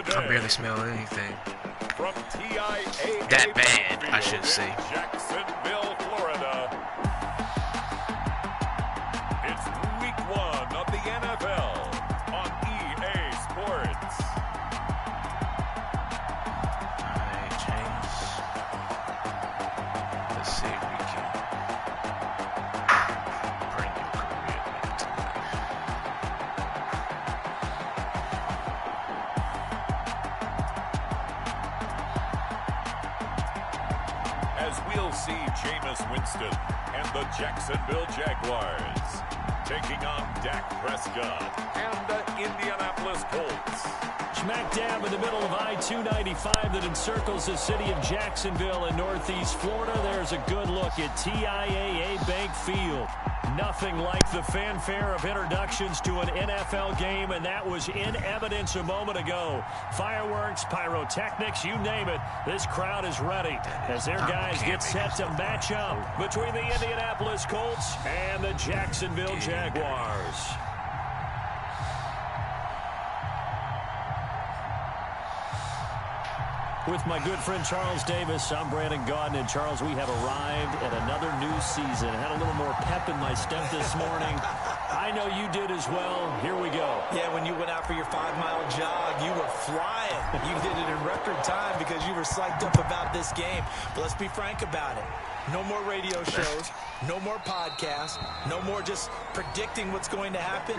today. I barely smell anything. From TIAA That bad, I should say. Jacksonville, Florida. It's week 1 of the NFL on EA Sports. Alright, James. Let's see if we can bring your career back to life. As we'll see Jameis Winston and the Jacksonville Jaguars taking on Dak Prescott and the Indianapolis Colts. Smack dab in the middle of I-295 that encircles the city of Jacksonville in northeast Florida. There's a good look at TIAA Bank Field. Nothing like the fanfare of introductions to an NFL game, and that was in evidence a moment ago. Fireworks, pyrotechnics, you name it. This crowd is ready as their guys get set to match up between the Indianapolis Colts and the Jacksonville Jaguars. With my good friend Charles Davis, I'm Brandon Gaudin. And Charles, we have arrived at another new season. I had a little more pep in my step this morning. I know you did as well. Here we go. Yeah, when you went out for your 5-mile jog, you were flying. You did it in record time because you were psyched up about this game. But let's be frank about it. No more radio shows, no more podcasts, no more just predicting what's going to happen.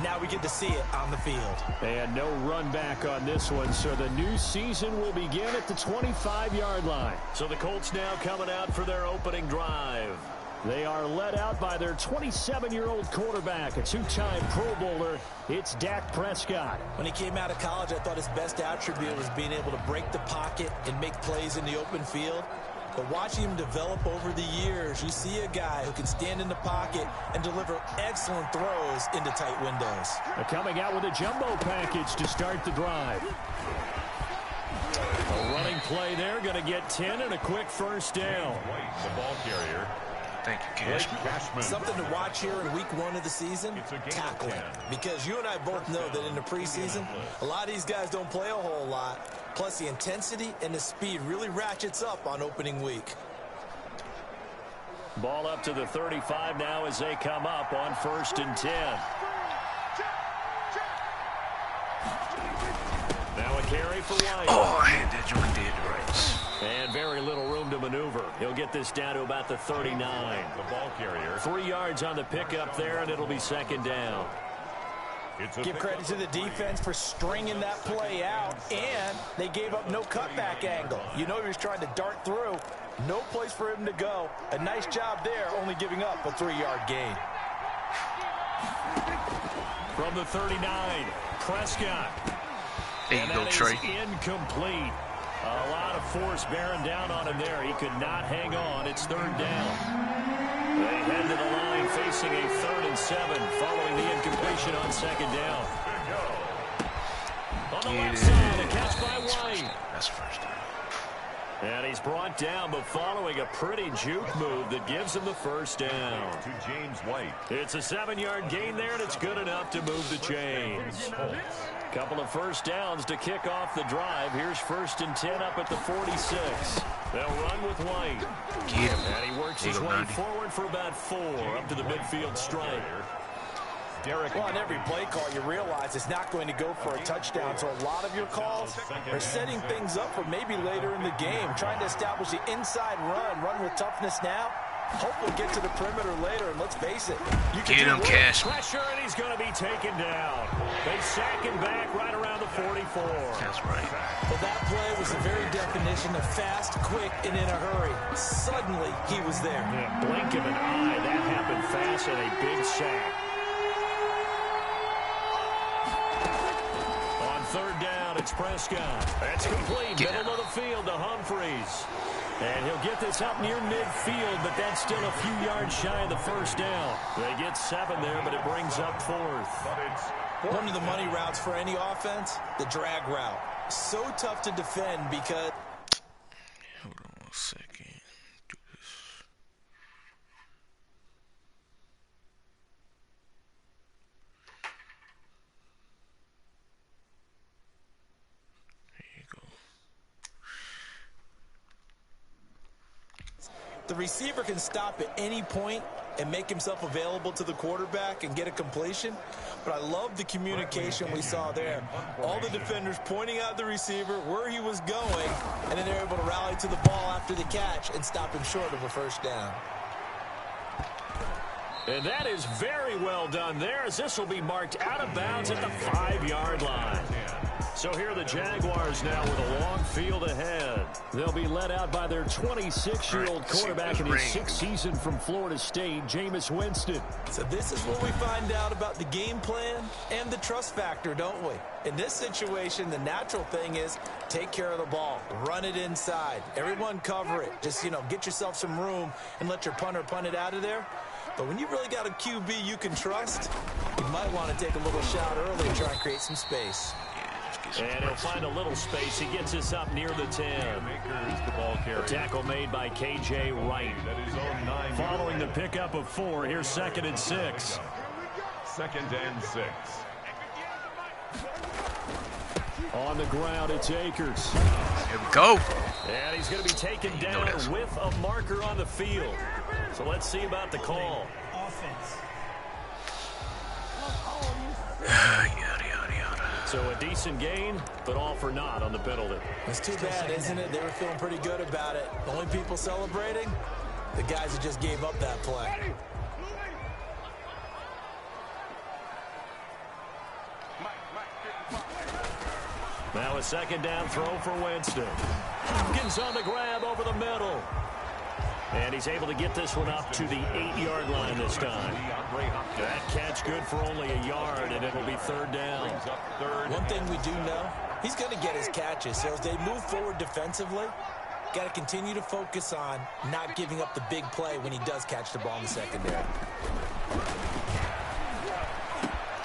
Now we get to see it on the field. And no run back on this one, so the new season will begin at the 25-yard line. So the Colts now coming out for their opening drive. They are led out by their 27-year-old quarterback, a two-time Pro Bowler. It's Dak Prescott. When he came out of college, I thought his best attribute was being able to break the pocket and make plays in the open field. But watching him develop over the years, you see a guy who can stand in the pocket and deliver excellent throws into tight windows. Coming out with a jumbo package to start the drive. A running play there, going to get 10 and a quick first down. The ball carrier. Thank you, Cashman. Something to watch here in week 1 of the season, tackling. Because you and I both know that in the preseason, a lot of these guys don't play a whole lot. Plus, the intensity and the speed really ratchets up on opening week. Ball up to the 35 now as they come up on 1st and 10. Now a carry for White. Oh, I had that joint dead right. And very little room to maneuver. He'll get this down to about the 39. The ball carrier. 3 yards on the pickup there, and it'll be 2nd down. Give credit to the defense for stringing that play out, and they gave up no cutback angle. You know he was trying to dart through. No place for him to go. A nice job there, only giving up a 3-yard gain. From the 39, Prescott. There you go, Trey. Incomplete. A lot of force bearing down on him there. He could not hang on. It's 3rd down. They head to the line facing a 3rd and 7 following the incompletion on 2nd down. On the left side, a catch by White. That's first down. And he's brought down, but following a pretty juke move that gives him the 1st down. To James White. It's a 7-yard gain there, and it's good enough to move the chains. Couple of 1st downs to kick off the drive. Here's 1st and 10 up at the 46. They'll run with White. Get him. And he works his way forward for about 4 up to the midfield stripe. Well, on every play call, you realize it's not going to go for a touchdown. So a lot of your calls are setting things up for maybe later in the game, trying to establish the inside run with toughness now. Hope we'll get to the perimeter later, and let's face it. You can get him, Cash. Pressure, and he's going to be taken down. They sack him back right around the 44. That's right. Well, that play was the very definition of fast, quick, and in a hurry. Suddenly, he was there. Yeah, blink of an eye. That happened fast, and a big sack. On 3rd down, it's Prescott. That's complete. Middle of the field to Humphreys. And he'll get this up near midfield, but that's still a few yards shy of the 1st down. They get 7 there, but it brings up 4th. One of the money routes for any offense, the drag route. So tough to defend because... Hold on 1 second. Do this. The receiver can stop at any point and make himself available to the quarterback and get a completion. But I love the communication we saw there. All the defenders pointing out the receiver where he was going, and then they're able to rally to the ball after the catch and stop him short of a first down. And that is very well done there, as this will be marked out of bounds at the 5-yard line. So here are the Jaguars now with a long field ahead. They'll be led out by their 26-year-old quarterback in his 6th season from Florida State, Jameis Winston. So this is what we find out about the game plan and the trust factor, don't we? In this situation, the natural thing is take care of the ball, run it inside. Everyone cover it. Just, get yourself some room and let your punter punt it out of there. But when you really got a QB you can trust, you might want to take a little shot early and try and create some space. And he'll find a little space. He gets us up near the 10. The tackle made by K.J. Wright. Following the pickup of 4, here's 2nd and 6. 2nd and 6. On the ground, it's Akers. Here we go. And he's going to be taken down with a marker on the field. So let's see about the call. So a decent gain, but all for naught on the penalty. It's too bad, isn't it? They were feeling pretty good about it. The only people celebrating, the guys that just gave up that play. Now a 2nd down throw for Winston. Hopkins on the grab over the middle. And he's able to get this one up to the 8-yard line this time. That catch good for only a yard, and it'll be 3rd down. One thing we do know, he's going to get his catches. So as they move forward defensively, got to continue to focus on not giving up the big play when he does catch the ball in the secondary.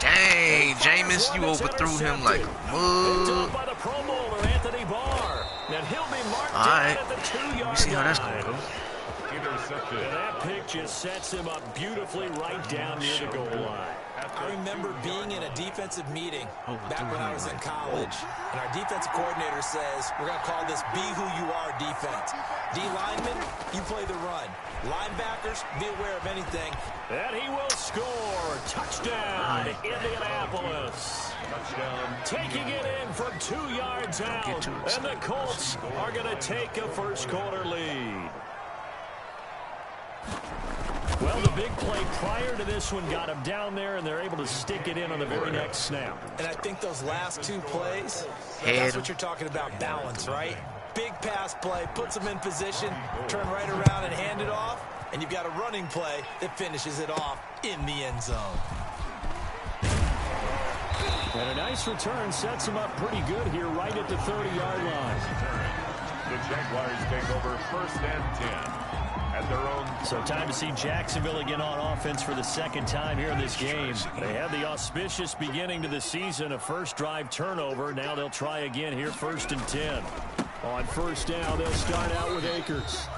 Dang, Jameis, you overthrew him like a mug. By the Pro Bowler, Anthony Barr. And he'll be marked down at the 2-yard line. We see how that's going to go. And that pick just sets him up beautifully right down near the goal line. I remember being in a defensive meeting back when I was in college, and our defensive coordinator says, we're going to call this Be Who You Are defense. D linemen, you play the run. Linebackers, be aware of anything. And he will score. Touchdown, Indianapolis. Touchdown. Taking it in from 2 yards out. And the Colts are going to take a first-quarter lead. Well, the big play prior to this one got him down there, and they're able to stick it in on the very next snap. And I think those last 2 plays, that's what you're talking about, balance, right? Big pass play, puts them in position, turn right around and hand it off, and you've got a running play that finishes it off in the end zone. And a nice return sets him up pretty good here right at the 30-yard line. The Jaguars take over 1st and 10. At their own. So time to see Jacksonville again on offense for the 2nd time here in this game. They had the auspicious beginning to the season, a first drive turnover. Now they'll try again here 1st and 10. On 1st down, they'll start out with Akers.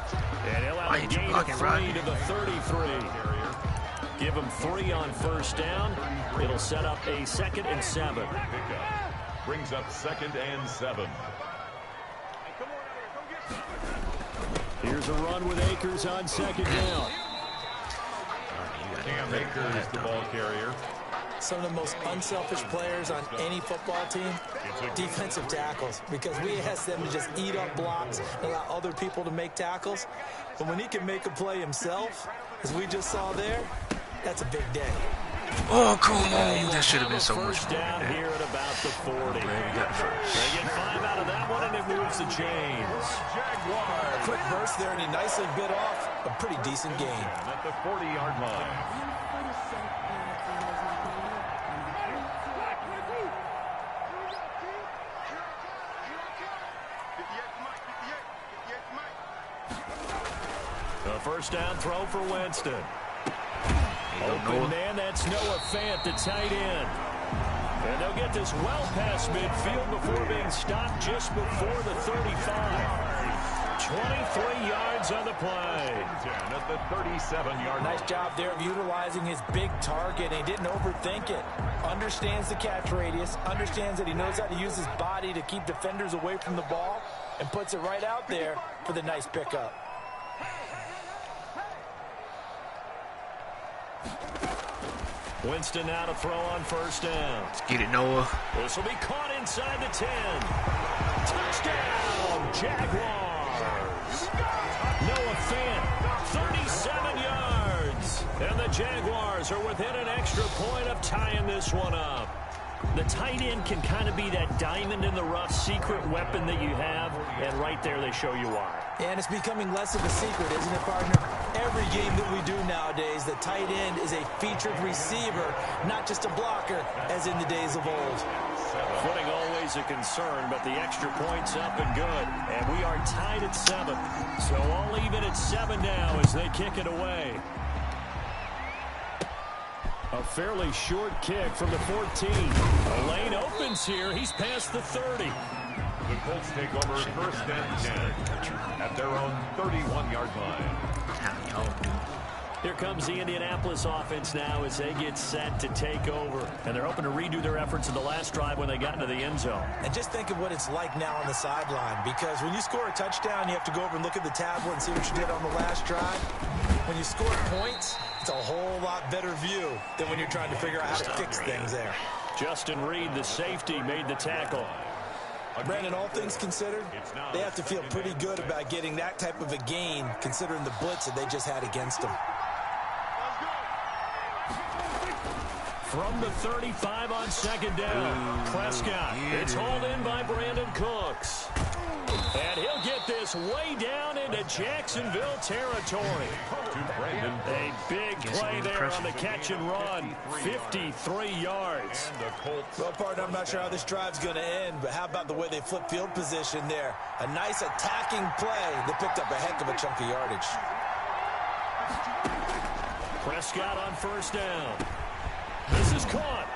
And he'll have a gain of 3 to the 33. Give him 3 on 1st down. It'll set up a 2nd and 7. Brings up 2nd and 7. Here's a run with Akers on 2nd down. Cam Akers, the ball carrier. Some of the most unselfish players on any football team, defensive tackles, because we ask them to just eat up blocks and allow other people to make tackles. But when he can make a play himself, as we just saw there, that's a big day. Oh, come on. That should have been so much more. Down here at about the 40. They get 5 out of that one, and it moves the chains. A quick burst there, and he nicely bit off a pretty decent gain. At the 40-yard line. A 1st down throw for Winston. Open man, that's Noah Fant, the tight end. And they'll get this well past midfield before being stopped just before the 35. 23 yards on the play. At the 37-yard line. Nice job there of utilizing his big target. He didn't overthink it. Understands the catch radius. Understands that he knows how to use his body to keep defenders away from the ball. And puts it right out there for the nice pickup. Winston now to throw on first down. Let's get it, Noah. This will be caught inside the 10. Touchdown, Jaguars. Noah Fant, 37 yards. And the Jaguars are within an extra point of tying this one up. The tight end can kind of be that diamond in the rough secret weapon that you have, and right there they show you why. And it's becoming less of a secret, isn't it, partner? Every game that we do nowadays, the tight end is a featured receiver, not just a blocker, as in the days of old. Footing always a concern, but the extra point's up and good. And we are tied at 7. So all even at 7 now as they kick it away. A fairly short kick from the 14. A lane opens here. He's past the 30. The Colts take over first and 10 at their own 31-yard line. Here comes the Indianapolis offense now as they get set to take over. And they're hoping to redo their efforts in the last drive when they got into the end zone. And just think of what it's like now on the sideline, because when you score a touchdown, you have to go over and look at the tablet and see what you did on the last drive. When you score points, it's a whole lot better view than when you're trying to figure out how to fix things there. Justin Reed, the safety, made the tackle. Brandon, all things considered, they have to feel pretty good about getting that type of a gain, considering the blitz that they just had against them. From the 35 on second down, Prescott. It's hauled in by Brandon Cooks. And he'll get this way down into Jacksonville territory. A big play there on the catch and run. 53 yards. Well, partner, I'm not sure how this drive's going to end, but how about the way they flip field position there? A nice attacking play that picked up a heck of a chunk of yardage. Prescott on first down. This is caught.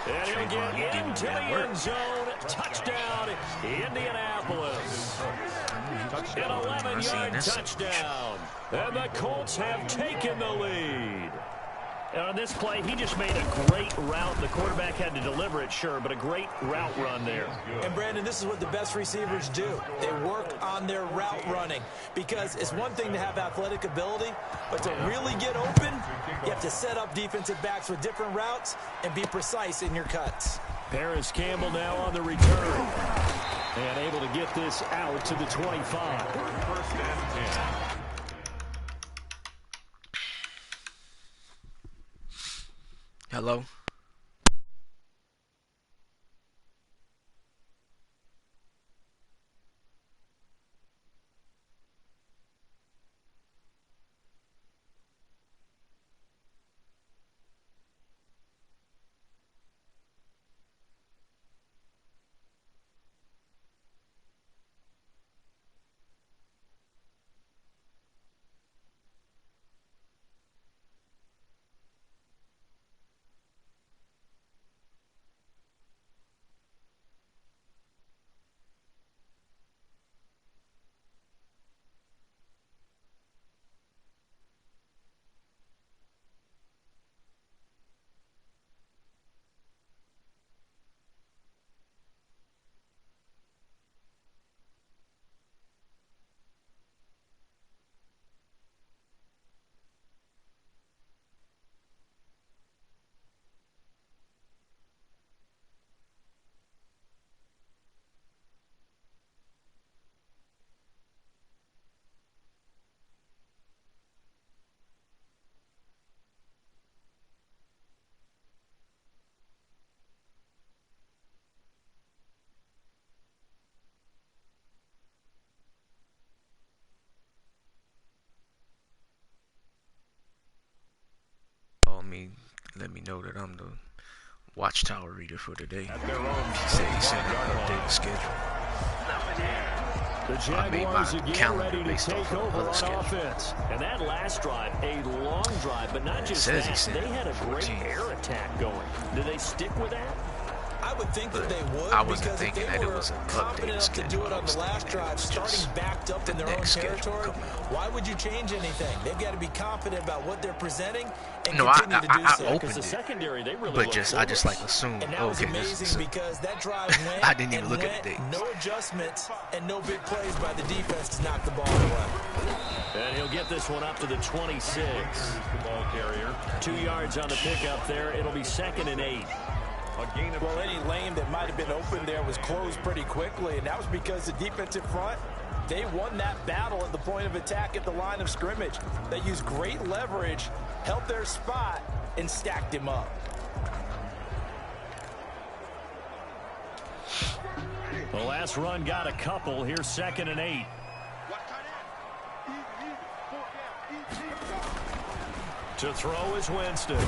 And he'll get into the end zone. Touchdown, Indianapolis. An 11-yard touchdown. And the Colts have taken the lead. And on this play, he just made a great route. The quarterback had to deliver it, sure, but a great route run there. And, Brandon, this is what the best receivers do. They work on their route running, because it's one thing to have athletic ability, but to really get open, you have to set up defensive backs with different routes and be precise in your cuts. Paris Campbell now on the return and able to get this out to the 25. First and 10. Hello? Let me know that I'm the watchtower reader for today. He said he sent an updated schedule. The Jaguars again ready to take over on offense. And that last drive, a long drive, but not just that. They had a great air attack going. Do they stick with that? I would think that they would. I wasn't thinking that it was an updated schedule. To do it on the last drive, starting backed up in their own territory. Why would you change anything? They've got to be confident about what they're presenting and continue to do so. I opened it, but I just like assumed. And that was amazing because that drive went. I didn't even look at the dates. No adjustments and no big plays by the defense to knock the ball away. And he'll get this one up to the 26. The ball carrier. 2 yards on the pickup there. It'll be 2nd and 8. Well, any lane that might have been open there was closed pretty quickly, and that was because the defensive front, they won that battle at the point of attack at the line of scrimmage. They used great leverage, held their spot, and stacked him up. The last run got a couple. Here's 2nd and 8. To throw is Winston.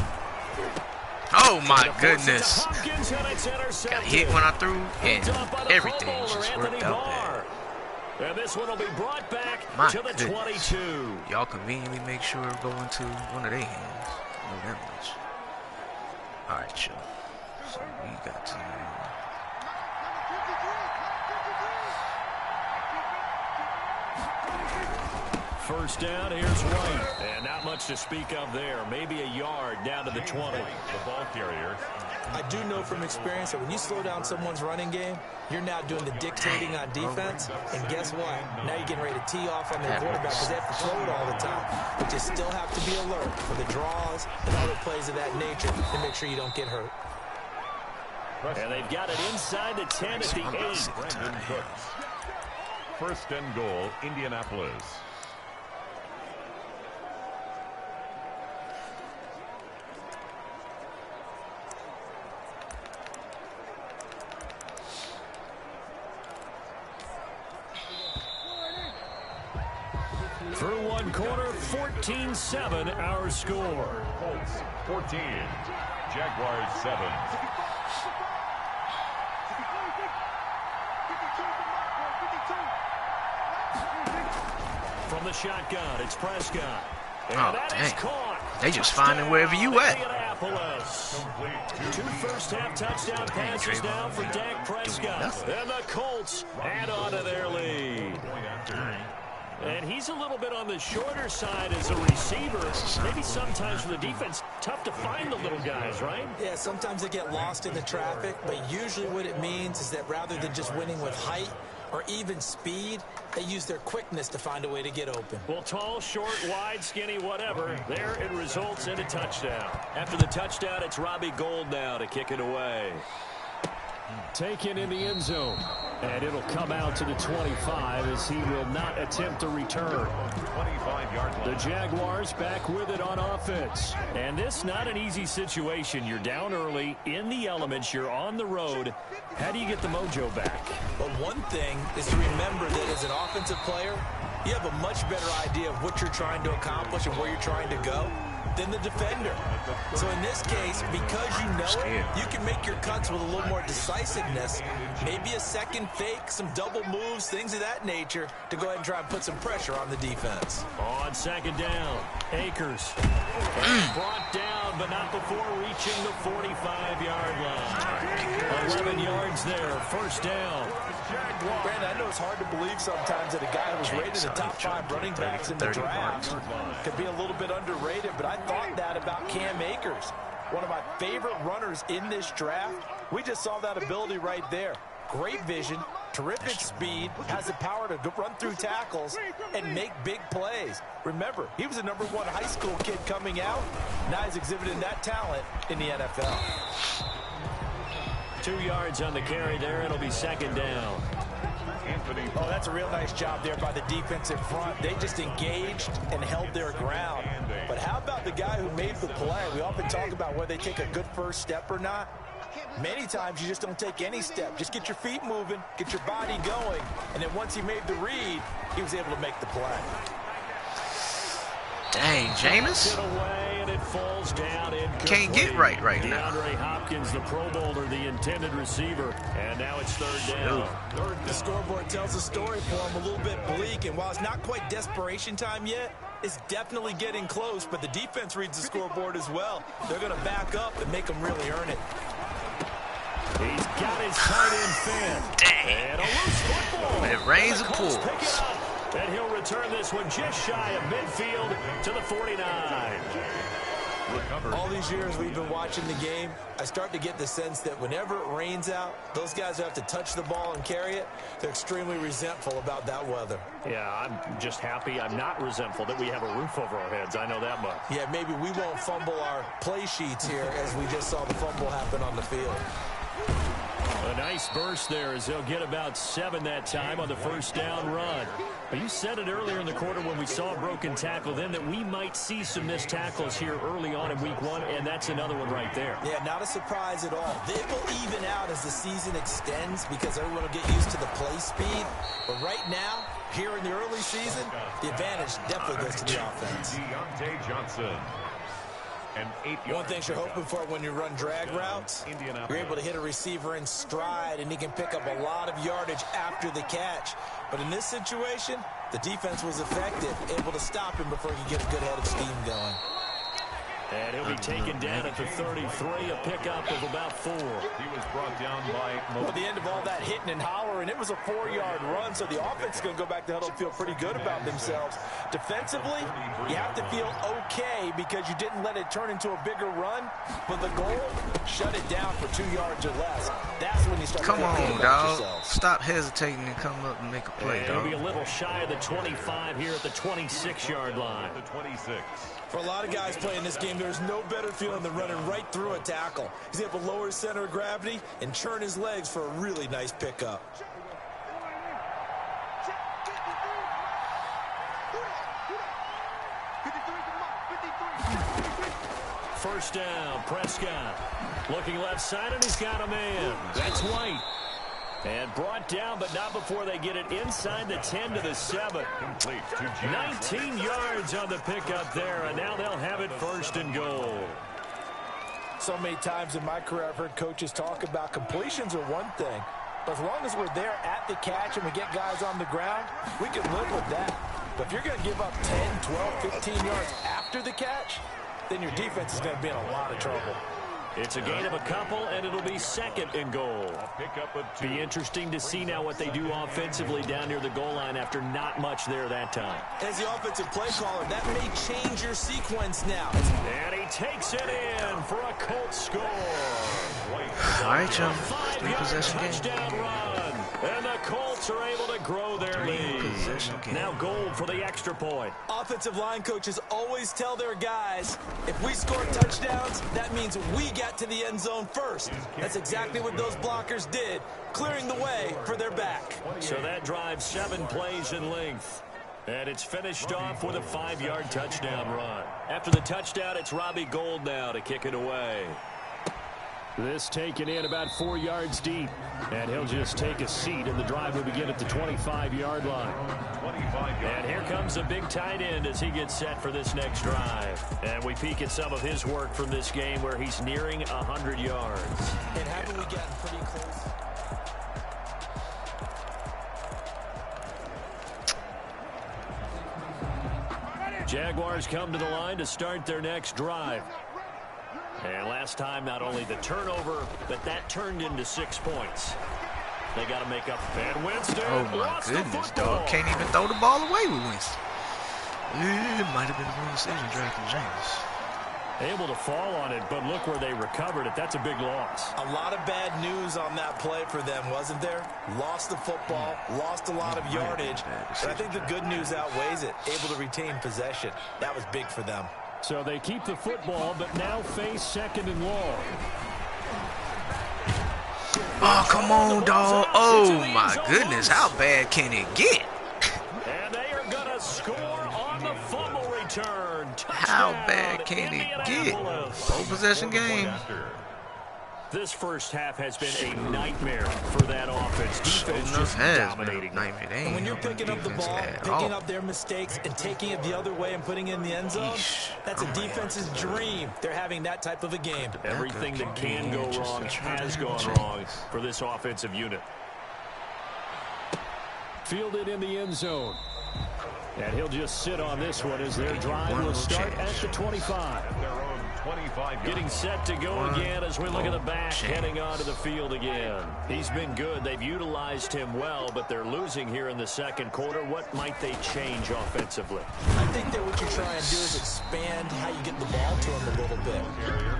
Oh my goodness. Got hit when I threw, and everything just worked out bad. And this one will be brought back to the 22. Y'all conveniently make sure go into one of their hands. I know that much. Alright, chill. So we got to... First down, here's White. And not much to speak of there. Maybe a yard down to the 20. The ball carrier. I do know from experience that when you slow down someone's running game, you're now doing the dictating on defense. And guess what? Now you're getting ready to tee off on their quarterback because they have to throw it all the time. But you still have to be alert for the draws and other plays of that nature to make sure you don't get hurt. And they've got it inside the 10 at the 8. First and goal, Indianapolis. Through one quarter, 14-7 our score. Colts 14, Jaguars 7. From the shotgun, it's Prescott. Oh, dang. They just finding wherever you at. Two first-half touchdown passes now for Dak Prescott. And the Colts add on to their lead. And he's a little bit on the shorter side as a receiver. Maybe sometimes for the defense, tough to find the little guys, right? Yeah, sometimes they get lost in the traffic, but usually what it means is that rather than just winning with height or even speed, they use their quickness to find a way to get open. Well, tall, short, wide, skinny, whatever, there it results in a touchdown. After the touchdown, it's Robbie Gould now to kick it away. Taken in the end zone. And it'll come out to the 25 as he will not attempt to return. 25-yard line. The Jaguars back with it on offense. And this not an easy situation. You're down early, in the elements, you're on the road. How do you get the mojo back? But one thing is to remember that as an offensive player, you have a much better idea of what you're trying to accomplish and where you're trying to go than the defender. So in this case, because you know it, you can make your cuts with a little more decisiveness, maybe a second fake, some double moves, things of that nature, to go ahead and try and put some pressure on the defense. On second down, Akers. Brought down, but not before reaching the 45-yard line. 11 yards there, first down. Brandon, I know it's hard to believe sometimes that a guy who was rated the top 5 running backs in the draft could be a little bit underrated, but I thought that about Cam Akers, one of my favorite runners in this draft. We just saw that ability right there. Great vision, terrific speed, has the power to run through tackles and make big plays. Remember, he was a #1 high school kid coming out. Now he's exhibiting that talent in the NFL. 2 yards on the carry there. It'll be second down. Oh, that's a real nice job there by the defensive front. They just engaged and held their ground. But how about the guy who made the play? We often talk about whether they take a good first step or not. Many times you just don't take any step. Just get your feet moving, get your body going, and then once he made the read, he was able to make the play. Dang, Jameis. And it falls down Can't get right now. DeAndre Hopkins, the Pro Bowler, the intended receiver. And now it's third down. The scoreboard tells a story for him, a little bit bleak. And while it's not quite desperation time yet, it's definitely getting close. But the defense reads the scoreboard as well. They're going to back up and make them really earn it. He's got his tight end fan. Dang. And a loose football. It rains and Colts pulls. pick it up. And he'll return this one just shy of midfield to the 49. All these years we've been watching the game, I start to get the sense that whenever it rains out, those guys who have to touch the ball and carry it, they're extremely resentful about that weather. Yeah, I'm just happy I'm not resentful that we have a roof over our heads. I know that much. Yeah, maybe we won't fumble our play sheets here as we just saw the fumble happen on the field. A nice burst there as they'll get about 7 that time on the first down run. But you said it earlier in the quarter when we saw a broken tackle then that we might see some missed tackles here early on in week 1, and that's another one right there. Yeah, not a surprise at all. They will even out as the season extends because everyone will get used to the play speed. But right now, here in the early season, the advantage definitely goes to the offense. Deontay Johnson. One thing you're hoping for when you run drag routes, you're able to hit a receiver in stride, and he can pick up a lot of yardage after the catch. But in this situation, the defense was effective, able to stop him before he could get a good head of steam going. And he'll be taken down at the 33, a pickup of about 4. He was brought down by At the end of all that hitting and hollering, it was a 4-yard run, so the offense is going to go back to huddle and feel pretty good about themselves. Defensively, you have to feel okay because you didn't let it turn into a bigger run, but the goal, shut it down for 2 yards or less. That's when you start Come to feel good on, about dog. yourself. Stop hesitating and come up and make a play, And he'll dog. be a little shy of the 25 here at the 26-yard line. the 26. For a lot of guys playing this game, there's no better feeling than running right through a tackle. He's able to lower his center of gravity and churn his legs for a really nice pickup. First down, Prescott. Looking left side, and he's got a man. That's White. And brought down, but not before they get it inside the 10 to the 7. Complete to James. 19 yards on the pickup there, and now they'll have it first and goal. So many times in my career, I've heard coaches talk about completions are one thing, but as long as we're there at the catch and we get guys on the ground, we can live with that. But if you're going to give up 10, 12, 15 yards after the catch, then your defense is going to be in a lot of trouble. It's a gain of a couple, and it'll be second and goal. Pick up of 2. Be interesting to see now what they do offensively down near the goal line after not much there that time. As the offensive play caller, that may change your sequence now. And he takes it in for a Colts score. All right, y'all. 5-yard Possession game. touchdown run. And the Colts are able to grow their lead. Possession game. Now gold for the extra point. Offensive line coaches always tell their guys, if we score touchdowns, that means we get to the end zone first. That's exactly what those blockers did, clearing the way for their back. So that drives 7 plays in length. And it's finished off with a 5-yard touchdown run. After the touchdown, it's Robbie Gould now to kick it away. This taken in about 4 yards deep. And he'll just take a seat, and the drive will begin at the 25-yard line. 25 yards. And here comes a big tight end as he gets set for this next drive. And we peek at some of his work from this game where he's nearing 100 yards. And haven't we gotten pretty close? Jaguars come to the line to start their next drive. And last time, not only the turnover, but that turned into 6 points. They got to make up. And Winston Oh my lost the goodness, football. dog. Can't even throw the ball away with Winston. It might have been the wrong decision drafting James. Able to fall on it, but look where they recovered it. That's a big loss. A lot of bad news on that play for them, wasn't there? Lost the football, lost a lot of yardage, but I think the good news outweighs it. Able to retain possession. That was big for them. So they keep the football, but now face second and long. Oh, come on, dog. Oh, my goodness. How bad can it get? And they are going to score on the fumble return. How Touchdown, bad can it get? Indianapolis. Full possession game. This first half has been a nightmare for that offense. Defense just dominating. And when you're picking up the ball, picking up their mistakes, and taking it the other way and putting it in the end zone, that's a defense's dream. They're having that type of a game. Everything that can go wrong has gone wrong for this offensive unit. Fielded in the end zone. And he'll just sit on this one as their drive will start at the 25. Their own 25 Getting set to go again as we look at the back, heading onto the field again. He's been good. They've utilized him well, but they're losing here in the second quarter. What might they change offensively? I think that what you try and do is expand how you get the ball to him a little bit.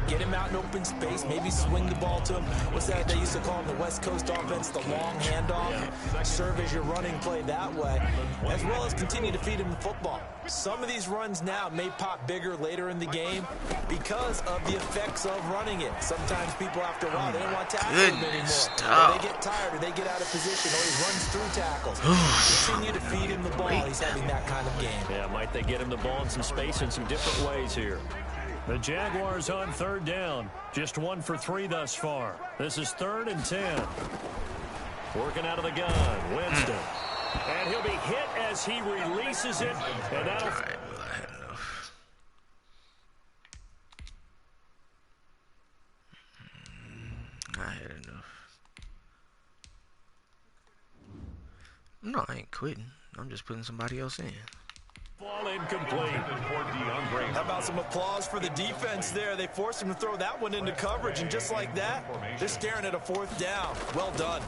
Get him out in open space, maybe swing the ball to him. What's that they used to call in the West Coast offense, the long handoff? Serve as your running play that way, as well as continue to feed him the football. Some of these runs now may pop bigger later in the game because of the effects of running it. Sometimes people, after a while, they don't want to tackle him anymore. Or they get tired, or they get out of position, or he runs through tackles. Continue to feed him the ball. He's having that kind of game. Yeah, might they get him the ball in some space in some different ways here. The Jaguars on third down. Just 1 for 3 thus far. This is 3rd and 10. Working out of the gun, Winston. And he'll be hit as he releases it. And that'll... All right, well, I had enough. I had enough. No, I ain't quitting. I'm just putting somebody else in. Ball incomplete. How about some applause for the defense there? They forced him to throw that one into coverage, and just like that, they're staring at a 4th down. Well done.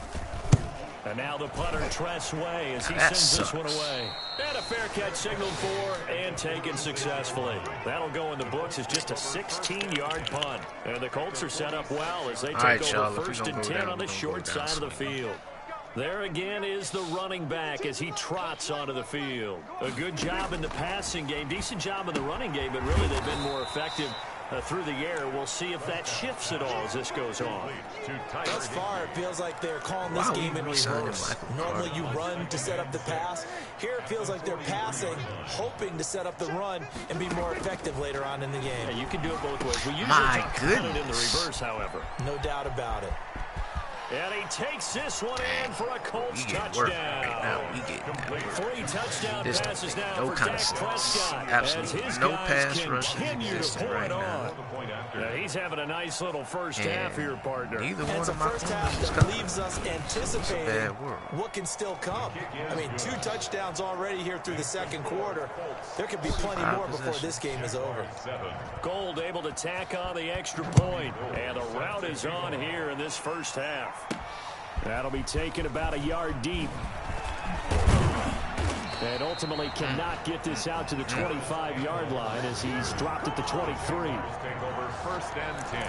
And now the punter, Tress Way, as he sends this one away. And a fair catch signaled for and taken successfully. That'll go in the books as just a 16-yard punt. And the Colts are set up well as they take over 1st and 10 on the short side of the field. There again is the running back as he trots onto the field. A good job in the passing game, decent job in the running game, but really they've been more effective through the air. We'll see if that shifts at all as this goes on. Thus far, it feels like they're calling this game in reverse. Normally you run to set up the pass. Here it feels like they're passing, hoping to set up the run and be more effective later on in the game. Yeah, you can do it both ways. We usually talk about it in the reverse, however. No doubt about it. And he takes this one in for a Colts touchdown. Right 3 touchdown passes now no for Dak Prescott. Absolutely as his no guys pass rush continue to pour it on. He's having a nice little first half here, partner. Neither And one it's a of my first half that leaves us anticipating what can still come. I mean, 2 touchdowns already here through the second quarter. There could be plenty more before this game is over. Gold able to tack on the extra point. And the route is on here in this first half. That'll be taken about a yard deep. And ultimately cannot get this out to the 25-yard line as he's dropped at the 23. Take over 1st and 10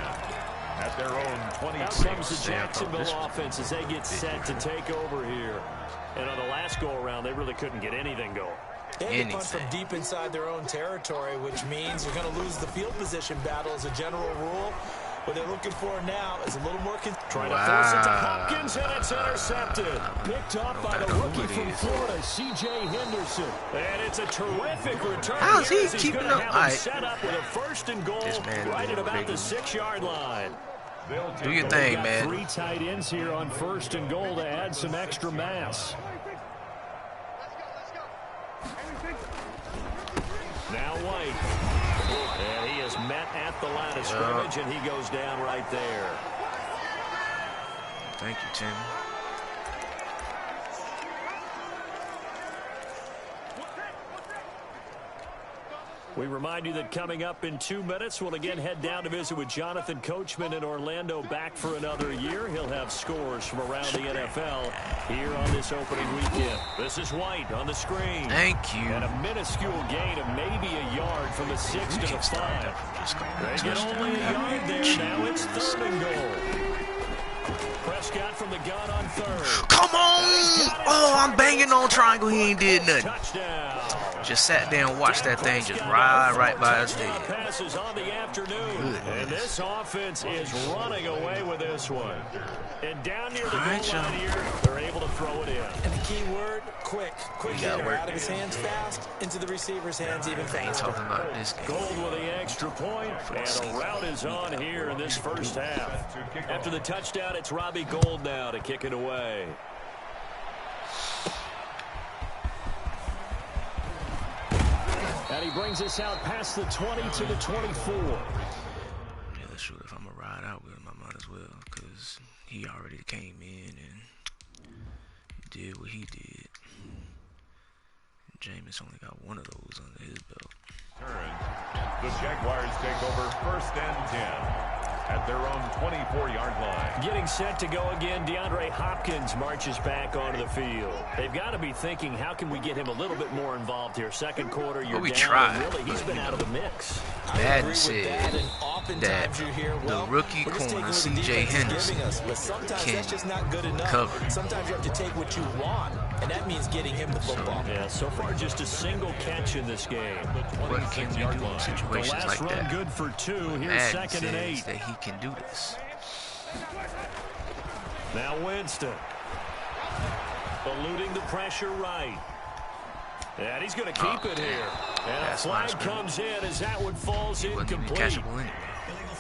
at their own 26. Out comes the Jacksonville offense as they get set to take over here. And on the last go-around, they really couldn't get anything going. They had to punt from deep inside their own territory, which means you're going to lose the field position battle as a general rule. What they're looking for now is a little more... Trying to force it to Hopkins, and it's intercepted. Picked off by the rookie from Florida, C.J. Henderson. And it's a terrific return. How is he keeping up? Have him set up with a 1st and goal right at about the 6-yard line. Do your thing, man. 3 tight ends here on 1st and goal to add some extra mass. Now White. And he is met at the line of scrimmage, and he goes down right there. Thank you, Tim. We remind you that coming up in 2 minutes, we'll again head down to visit with Jonathan Coachman in Orlando, back for another year. He'll have scores from around the NFL here on this opening weekend. This is White on the screen. Thank you. And a minuscule gain of maybe a yard from the 6 to the 5. They get only a yard there. Now it's 3rd and goal. Prescott from the gun on 3rd. Come on! Oh, I'm banging on triangle. He ain't did nothing. Touchdown. Just sat there and watched that thing just ride right by his head. Passes on the afternoon. And this offense is running away with this one. And down near the goal line here, they're able to throw it in. And the key word, quick. Quick hitter, out of his hands fast, into the receiver's hands even faster. Talking about this game. Gold with the extra point, and a route is on here in this first half. After the touchdown, it's Robbie Gold now to kick it away. And he brings us out past the 20 to the 24. Yeah, shoot, if I'm going to ride out with him, I might as well, because he already came in and did what he did. Jameis only got one of those under his belt. The Jaguars take over 1st and 10 at their own 24-yard line. Getting set to go again, DeAndre Hopkins marches back onto the field. They've got to be thinking, how can we get him a little bit more involved here? Second quarter, you're down. Tried, really, he's been out of the mix. Madden said that the rookie corner, C.J. Henderson, can cover. Sometimes you have to take what you want, and that means getting him the football. Yeah, so far just a single catch in this game. What can you do in situations like that? Good for 2. Here's Madden 2nd and 8. says that he can do this. Now Winston. Eluding the pressure right. And he's going to keep it here. And a flag comes in as that one falls incomplete.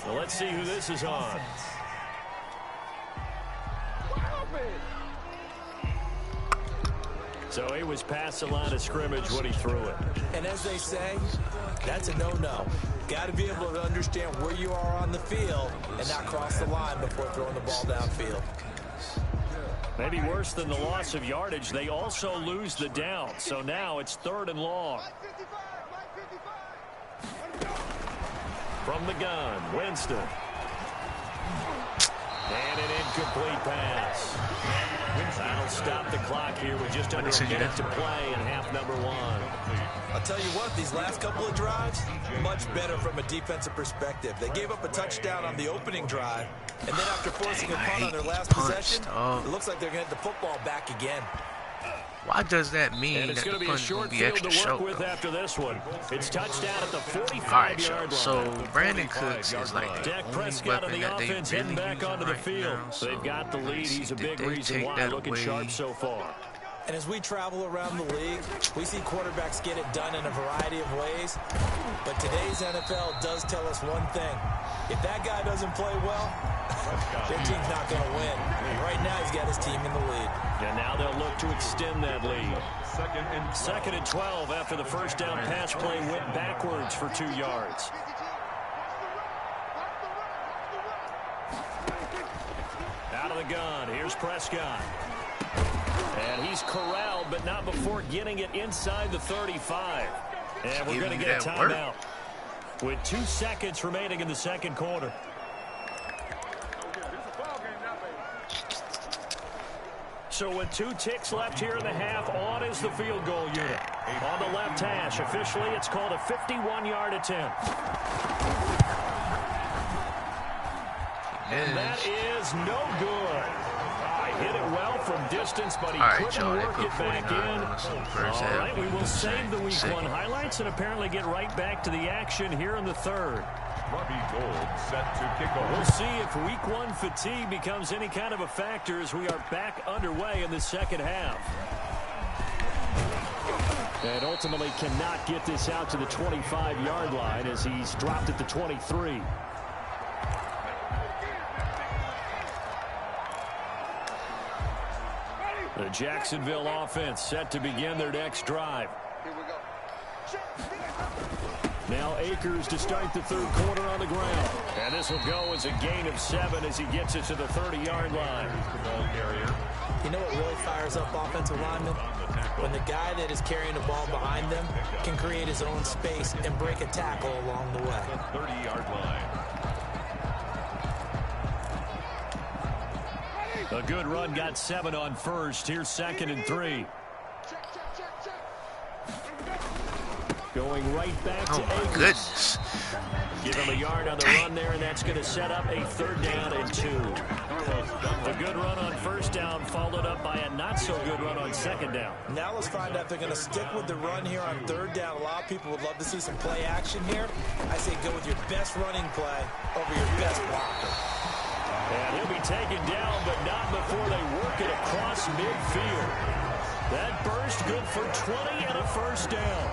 Well, let's see who this is on. So he was past the line of scrimmage when he threw it. And as they say, that's a no-no. Got to be able to understand where you are on the field and not cross the line before throwing the ball downfield. Maybe worse than the loss of yardage, they also lose the down. So now it's 3rd and long. From the gun, Winston. And an incomplete pass. That'll stop the clock here with just under a minute to play in half number 1. I'll tell you what, these last couple of drives, much better from a defensive perspective. They gave up a touchdown on the opening drive, and then after forcing a punt on their last possession, it looks like they're going to get the football back again. Why does that mean and it's that going the to be a punt short will be field extra to work short? with after this one. It's touchdown at the 45-yard Alright, line. so Brandon Cooks is like the Dak only Prescott on weapon the that they offense really heading back using onto the right field. now, so They've got the lead. He's a big reason why, looking sharp so far. And as we travel around the league, we see quarterbacks get it done in a variety of ways. But today's NFL does tell us one thing. If that guy doesn't play well, their team's not going to win. And right now, he's got his team in the lead. And now they'll look to extend that lead. Second and 12 after the first down pass play went backwards for 2 yards. Out of the gun, here's Prescott. And he's corralled, but not before getting it inside the 35. And we're going to get a timeout with 2 seconds remaining in the second quarter. So with 2 ticks left here in the half, on is the field goal unit. On the left hash, officially it's called a 51-yard attempt. And that is no good. Hit it well from distance, but he couldn't work it back in. All right, we will save the Week 1 highlights and apparently get right back to the action here in the third. Robbie Gould set to kick off. We'll see if Week 1 fatigue becomes any kind of a factor as we are back underway in the second half. And ultimately cannot get this out to the 25-yard line as he's dropped at the 23. The Jacksonville offense set to begin their next drive. Now Akers to start the third quarter on the ground. And this will go as a gain of 7 as he gets it to the 30-yard line. You know what really fires up offensive linemen? When the guy that is carrying the ball behind them can create his own space and break a tackle along the way. 30-yard line. A good run got 7 on first. Here's 2nd and 3. Going right back to Akers. Goodness. Give him a yard on the run there, and that's going to set up a 3rd down and 2. A good run on first down, followed up by a not-so-good run on 2nd down. Now let's find out if they're going to stick with the run here on 3rd down. A lot of people would love to see some play action here. I say go with your best running play over your best blocker. And he'll be taken down, but not before they work it across midfield. That burst good for 20 and a 1st down.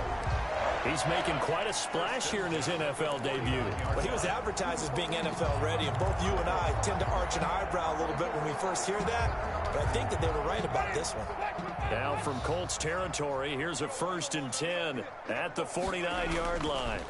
He's making quite a splash here in his NFL debut. Well, he was advertised as being NFL ready, and both you and I tend to arch an eyebrow a little bit when we first hear that, but I think that they were right about this one. Now from Colts territory, here's a 1st and 10 at the 49-yard line.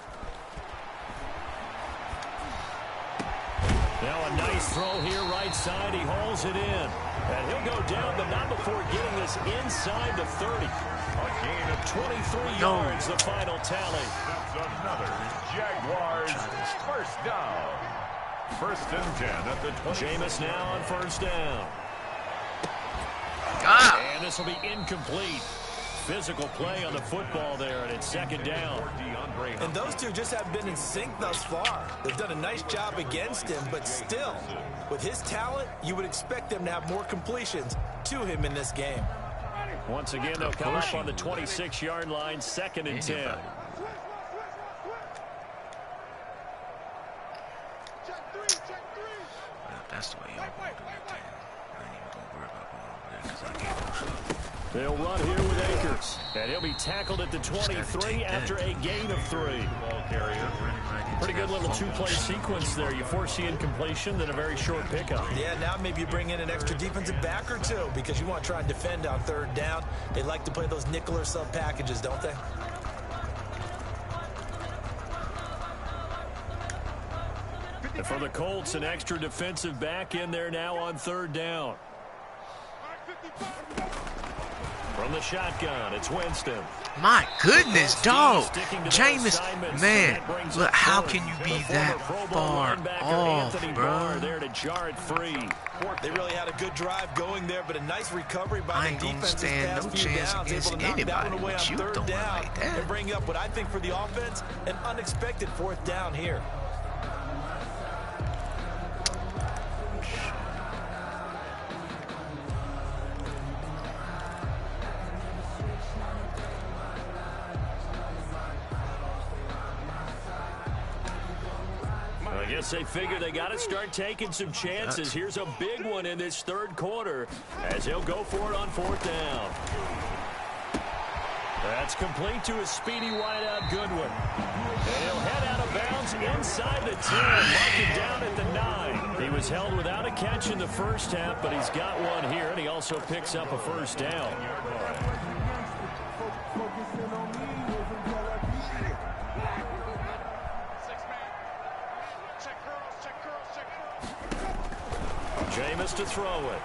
Now a nice throw here right side. He hauls it in. And he'll go down, but not before getting this inside the 30. A gain of 23 yards, the final tally. That's another Jaguars first down. 1st and 10 at the 20. Jameis now on 1st down. And this will be incomplete. Physical play on the football there, and it's 2nd down. And those two just have been in sync thus far. They've done a nice job against him, but still, with his talent, you would expect them to have more completions to him in this game. Once again, they'll come up on the 26-yard line, 2nd and 10. That's the way y'all want to do it, then. I ain't even going to worry about going over there because I gave no shot. They'll run here with Akers. And he'll be tackled at the 23 after a gain of 3. Pretty good little two-play sequence there. You force the incompletion, then a very short pickup. Yeah, now maybe you bring in an extra defensive back or two because you want to try and defend on 3rd down. They like to play those nickel or sub packages, don't they? And for the Colts, an extra defensive back in there now on 3rd down. From the shotgun, it's Winston. My goodness, dog. Jameis, man, look, how can you be that far off, bro? There to jar it free. They really had a good drive going there, but a nice recovery by I the ain't gonna defense. stand no chance against anybody away with on you 3rd throwing down like that. and bring up what I think for the offense, an unexpected 4th down here. I guess they figure they got to start taking some chances. Here's a big one in this 3rd quarter as he'll go for it on 4th down. That's complete to a speedy wideout Goodwin. And he'll head out of bounds inside the 10, marking down at the 9. He was held without a catch in the 1st half, but he's got one here, and he also picks up a 1st down. Jameis to throw it.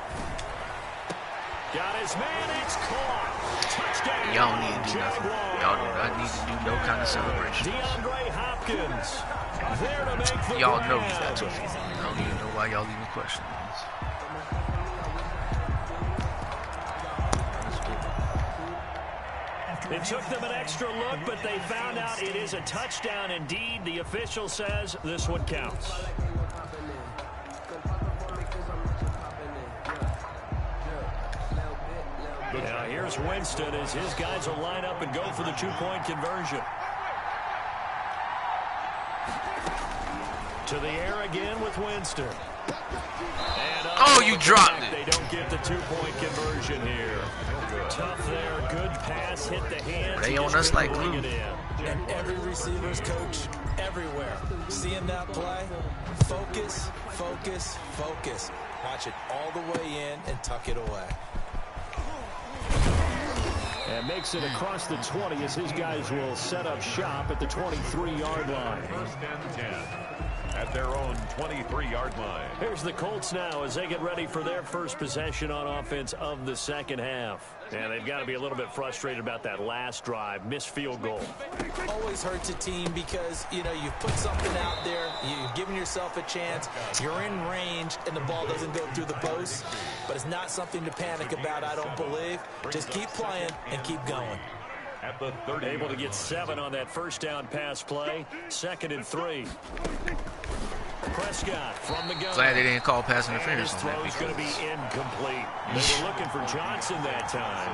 Got his man, it's caught. Touchdown. Y'all need to do nothing. Y'all do not need to do no kind of celebration. DeAndre Hopkins there to make the Y'all grab. know he's got 2 feet. I don't even know why y'all even question this. It took them an extra look, but they found out it is a touchdown indeed. The official says this one counts. Now here's Winston as his guys will line up and go for the 2-point conversion. To the air again with Winston. Oh, you dropped it. They don't get the 2-point conversion here. Tough there. Good pass. Hit the hands. They on us like glue. And every receiver's coach everywhere. Seeing that play, focus, focus, focus. Watch it all the way in and tuck it away. And makes it across the 20 as his guys will set up shop at the 23-yard line. 1st and 10 at their own 23-yard line. Here's the Colts now as they get ready for their first possession on offense of the 2nd half. And they've got to be a little bit frustrated about that last drive, missed field goal. Always hurts a team because, you know, you've put something out there, you've given yourself a chance, you're in range, and the ball doesn't go through the post. But it's not something to panic about, I don't believe. Just keep playing and keep going. At the 30. Able to get 7 on that 1st down pass play. 2nd and 3. Prescott from the gun. Glad they didn't call pass interference His on that. throw's going to be incomplete. They were looking for Johnson that time.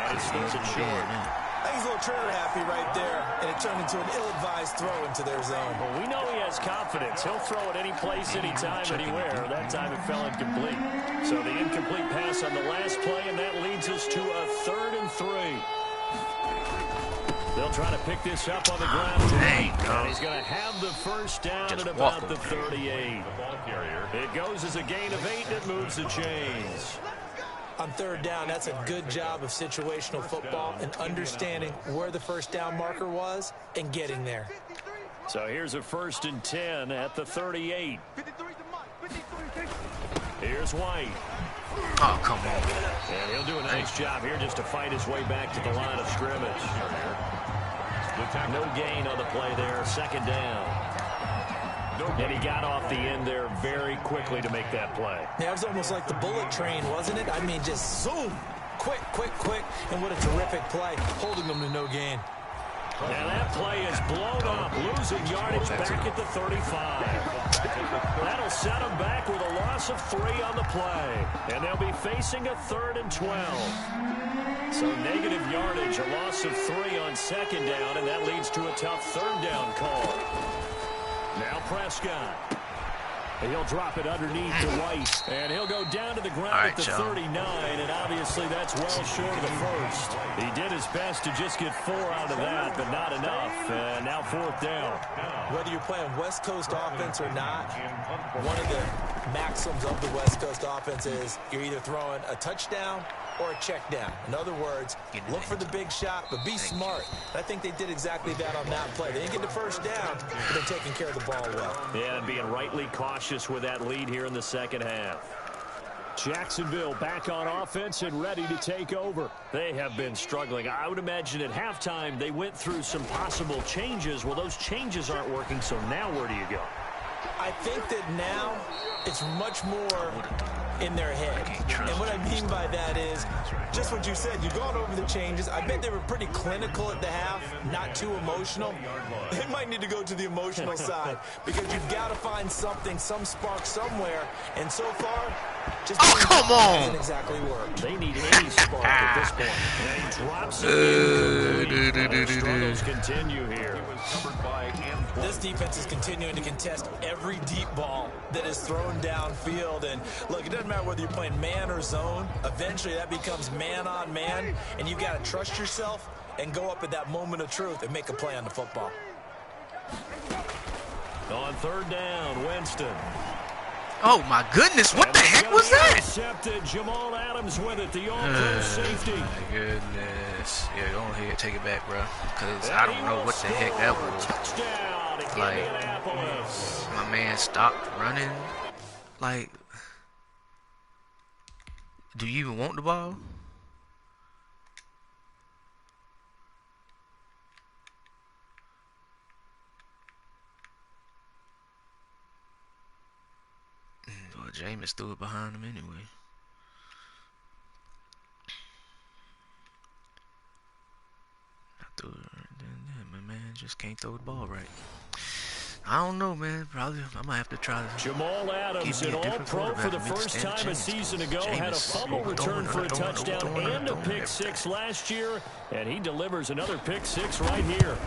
And it's throws it short. I think he's a little trigger happy right there, and it turned into an ill-advised throw into their zone. Well, we know he has confidence. He'll throw it any place, anytime, anywhere. That time it fell incomplete. So the incomplete pass on the last play, and that leads us to a 3rd and 3. They'll try to pick this up on the ground. Dang, and he's going to have the 1st down Just at about walk the over. 38. It goes as a gain of 8, and it moves the chains. On 3rd down, that's a good job of situational football and understanding where the 1st down marker was and getting there. So here's a 1st and 10 at the 38. Here's White. Oh, come on. And he'll do a nice job here just to fight his way back to the line of scrimmage. No gain on the play there. Second down. And he got off the end there very quickly to make that play. Yeah, it was almost like the bullet train, wasn't it? I mean, just zoom. Quick, quick, quick. And what a terrific play, holding them to no gain. And that play is blown up, losing yardage back at the 35. That'll set them back with a loss of 3 on the play. And they'll be facing a 3rd and 12. So negative yardage, a loss of 3 on second down, and that leads to a tough 3rd down call. Now Prescott. He'll drop it underneath to White. And he'll go down to the ground at the 39, and obviously that's well short of the first. He did his best to just get 4 out of that, but not enough. And now 4th down. Whether you're playing West Coast offense or not, one of the maxims of the West Coast offense is you're either throwing a touchdown or a check down. In other words, look for the big shot, but be smart. I think they did exactly that on that play. They didn't get the first down, but they're taking care of the ball well. Yeah, and being rightly cautious with that lead here in the second half. Jacksonville back on offense and ready to take over. They have been struggling. I would imagine at halftime they went through some possible changes. Well, those changes aren't working, so now where do you go? I think that now it's much more in their head. And what I mean by that is just what you said. You've gone over the changes. I bet they were pretty clinical at the half, not too emotional. They might need to go to the emotional side because you've got to find something, some spark somewhere. And so far, just come on, hasn't exactly worked. They need any spark at this point. And he drops it. Struggles continue here. This defense is continuing to contest every deep ball that is thrown downfield. And look, it doesn't matter whether you're playing man or zone. Eventually that becomes man on man, and you got to trust yourself and go up at that moment of truth and make a play on the football. On 3rd down, Winston. Oh my goodness, what the heck was that? Intercepted. Jamal Adams with it, the all-pro safety. My goodness. Yeah, go ahead, take it back, bro. Because I don't know what the heck that was. Like, my man stopped running. Like, do you even want the ball? Well, Jameis threw it behind him anyway. I threw it right then. My man just can't throw the ball right. I don't know, man. Probably I might have to try to. Jamal Adams, an all-pro for the first time a season ago, had a fumble return for a touchdown and a pick-6 last year, and he delivers another pick-6 right here.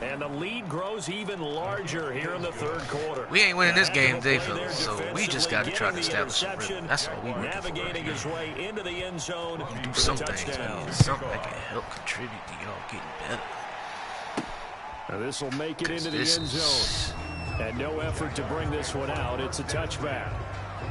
And the lead grows even larger here in the 3rd quarter. We ain't winning this game today, fellas, so we just got to try to establish some rhythm. That's all we working for. Navigating his way into the end zone. Do something, something that can help contribute to y'all getting better. Now this will make it into the end zone. And no effort to bring this one out. It's a touchback.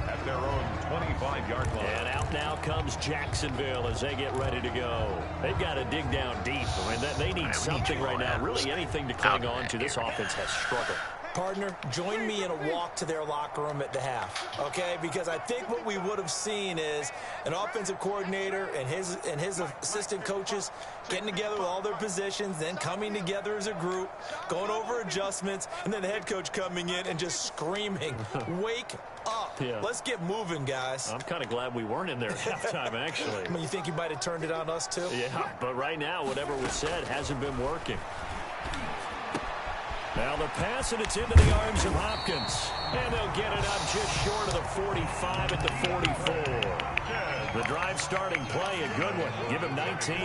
At their own 25-yard line. And out now comes Jacksonville as they get ready to go. They've got to dig down deep. I mean, they need something right now. Really anything to cling on to. This offense has struggled. Partner, join me in a walk to their locker room at the half, okay? Because I think what we would have seen is an offensive coordinator and his assistant coaches getting together with all their positions, then coming together as a group, going over adjustments, and then the head coach coming in and just screaming, wake up. Yeah. Let's get moving, guys. I'm kind of glad we weren't in there at halftime, actually. I mean, you think he might have turned it on us, too? Yeah, but right now, whatever was said hasn't been working. Now the pass, and it's into the arms of Hopkins. And they'll get it up just short of the 45 at the 44. The drive starting play, a good one. Give him 19.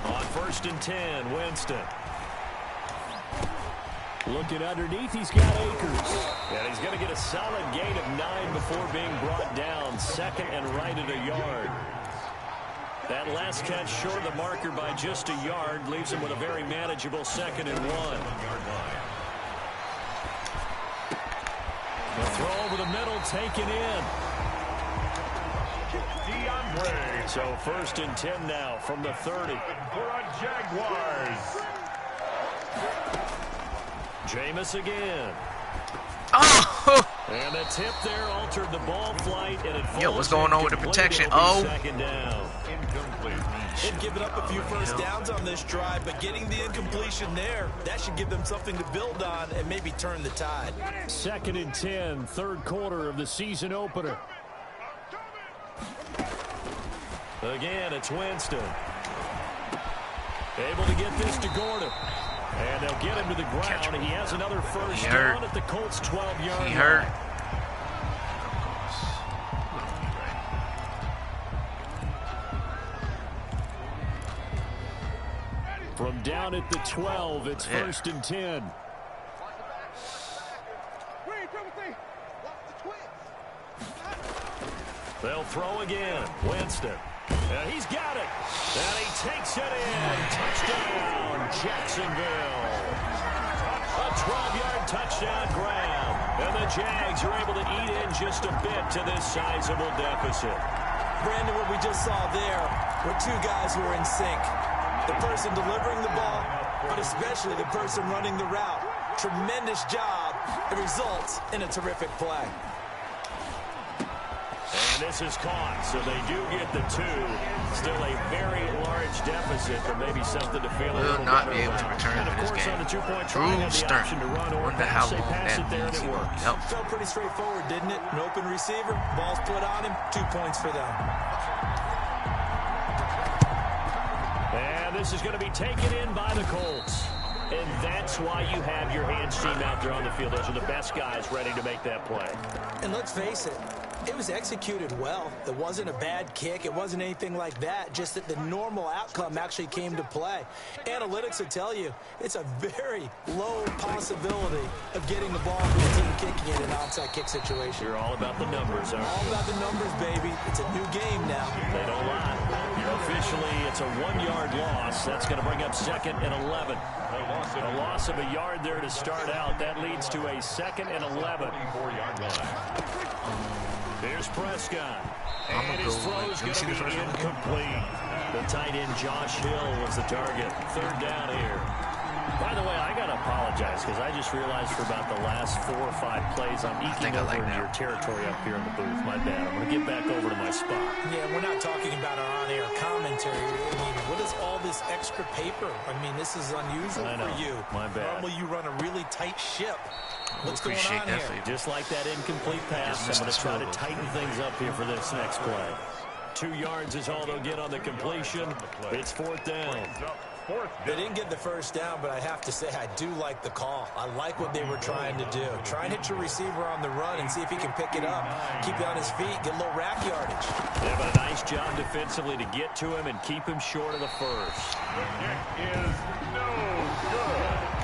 On 1st and 10, Winston. Looking underneath, he's got Akers. And he's going to get a solid gain of 9 before being brought down. 2nd and right at a yard. That last catch short of the marker by just a yard leaves him with a very manageable 2nd and 1. The throw over the middle taken in. So 1st and 10 now from the 30. For a Jaguars. Jameis again. Oh! And the tip there altered the ball flight, and it Yo, what's going on with the protection? Oh. Second down. They've given up a few first downs on this drive, but getting the incompletion there, that should give them something to build on and maybe turn the tide. 2nd and 10, third quarter of the season opener. Again, it's Winston. Able to get this to Gordon. And they'll get him to the ground. He has another first down at the Colts' 12-yard line. He hurt. From down at the 12, it's 1st and 10. They'll throw again. Winston. He's got it. And he takes it in. Touchdown, Jacksonville. A 12-yard touchdown grab. And the Jags are able to eat in just a bit to this sizable deficit. Brandon, what we just saw there were two guys who are in sync. The person delivering the ball, but especially the person running the route. Tremendous job. It results in a terrific play. And this is caught, so they do get the 2. Still a very large deficit, but maybe something to feel a little not better be able to about. return And of to this course, game. on the 2-point try, they had the option to run or Wonder how pass. They long pass that it there, and means it he will works. help. Felt pretty straightforward, didn't it? An open receiver, ball's put on him, 2 points for them. And this is going to be taken in by the Colts. And that's why you have your hands team out there on the field. Those are the best guys ready to make that play. And let's face it, it was executed well. It wasn't a bad kick. It wasn't anything like that. Just that the normal outcome actually came to play. Analytics will tell you it's a very low possibility of getting the ball to the team kicking in an onside kick situation. You're all about the numbers, aren't you? All about the numbers, baby. It's a new game now. They don't lie. Officially, it's a 1-yard loss. That's going to bring up 2nd and 11. A loss of a yard there to start out. That leads to a 2nd and 11. There's Prescott. And his throw's going to be incomplete. The tight end Josh Hill was the target. 3rd down here. By the way, I got to apologize because I just realized for about the last 4 or 5 plays I'm eking over into your territory up here in the booth. My bad. I'm going to get back over to my spot. Yeah, we're not talking about our on-air commentary. I mean, what is all this extra paper? I mean, this is unusual for you. My bad. Normally you run a really tight ship. What's going on here? Just like that incomplete pass, I'm going to try to tighten things up here for this next play. 2 yards is all they'll get on the completion. It's 4th down. They didn't get the first down, but I have to say I do like the call. I like what they were trying to do. Try and hit your receiver on the run and see if he can pick it up. Keep you on his feet, get a little rack yardage. They have a nice job defensively to get to him and keep him short of the first. The kick is no good.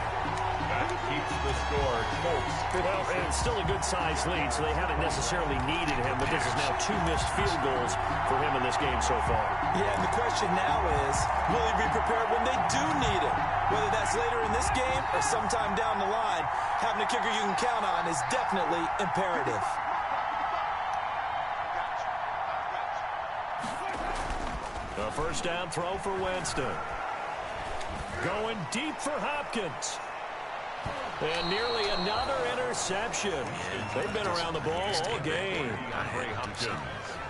That keeps the score close. Well, and it's still a good-sized lead, so they haven't necessarily needed him, but this is now 2 missed field goals for him in this game so far. Yeah, and the question now is, will he be prepared when they do need him? Whether that's later in this game or sometime down the line, having a kicker you can count on is definitely imperative. A first down throw for Winston. Going deep for Hopkins. And nearly another interception. They've been around the ball all game.